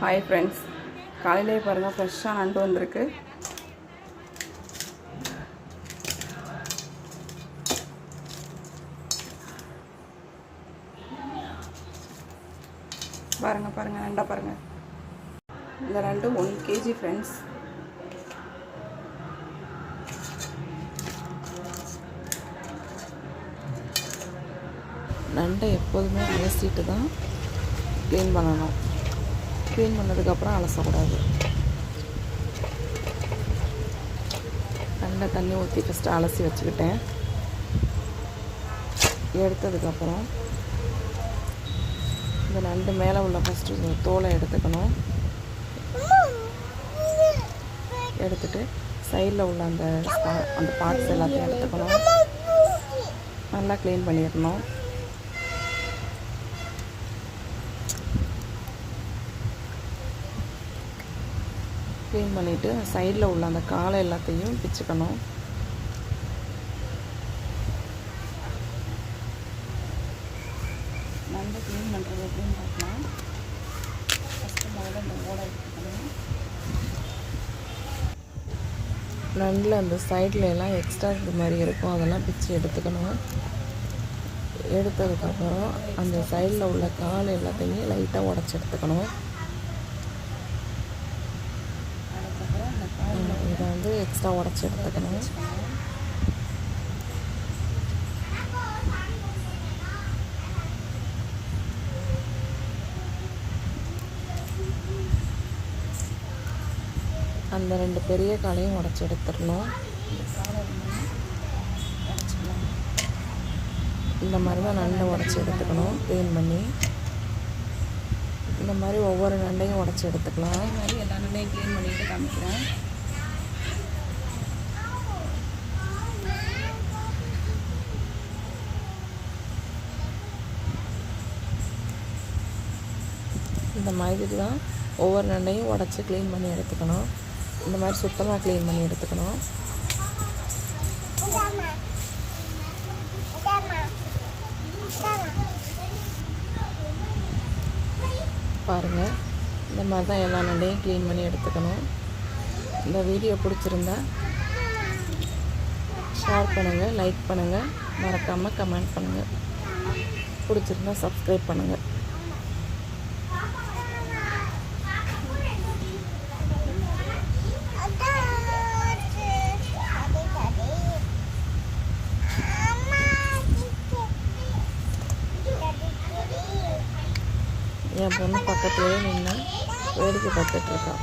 Hi friends, காலையிலே பாருங்கள் ஃப்ரெஷ்ஷாக நண்டு வந்திருக்கு. பாருங்கள் நண்டை பாருங்கள். இந்த நண்டு 1 kg ஃப்ரெண்ட்ஸ். நண்டை எப்போதுமே அலசிட்டு தான் க்ளீன் பண்ணணும். க்ளீன் பண்ணதுக்கப்புறம் அலசக்கூடாது. நல்லா தண்ணி ஊற்றி ஃபஸ்ட்டு அலசி வச்சுக்கிட்டேன். எடுத்ததுக்கப்புறம் இந்த நண்டு மேலே உள்ள ஃபஸ்ட்டு தோலை எடுத்துக்கணும். எடுத்துட்டு சைடில் உள்ள அந்த பார்ட்ஸ் எல்லாத்தையும் எடுத்துக்கணும். நல்லா க்ளீன் பண்ணிடணும். க்ளீன் பண்ணிவிட்டு சைடில் உள்ள அந்த காலை எல்லாத்தையும் பிச்சுக்கணும். நண்டு க்ளீன் பண்ணுறது எப்படின்னு பார்க்கலாம். ஃபஸ்ட்டு முதல்ல இந்த ஓடை எடுத்துக்கணும். நண்டில் அந்த சைடில் எல்லாம் எக்ஸ்ட்ரா இது மாதிரி இருக்கும், அதெல்லாம் பிச்சு எடுத்துக்கணும். எடுத்ததுக்கப்புறம் அந்த சைடில் உள்ள கால் எல்லாத்தையும் லைட்டாக உடச்சி எடுத்துக்கணும். இதை வந்து எக்ஸ்ட்ரா உடச்சி எடுத்துக்கணும். அந்த 2 பெரிய காலையும் உடச்சி எடுத்துடணும். இந்த மாதிரி தான் நண்டை உடச்சி எடுத்துக்கணும். க்ளீன் பண்ணி இந்த மாதிரி ஒவ்வொரு நண்டையும் உடச்சி எடுத்துக்கலாம். அதே மாதிரி எல்லா நண்டையும் க்ளீன் பண்ணிட்டு காமிக்கிறேன். இந்த மாதிரி தான் ஒவ்வொரு நண்டையும் உடச்சி க்ளீன் பண்ணி எடுத்துக்கணும். இந்த மாதிரி சுத்தமாக க்ளீன் பண்ணி எடுத்துக்கணும். பாருங்கள், இந்த மாதிரி தான் எல்லா நண்டையும் க்ளீன் பண்ணி எடுத்துக்கணும். இந்த வீடியோ பிடிச்சிருந்தா ஷேர் பண்ணுங்கள், லைக் பண்ணுங்கள், மறக்காமல் கமெண்ட் பண்ணுங்கள். பிடிச்சிருந்தா சப்ஸ்கிரைப் பண்ணுங்கள். என் பொண்ணு பக்கத்துலேயே நின்று வேடிக்கை பார்த்துட்ருக்கான்.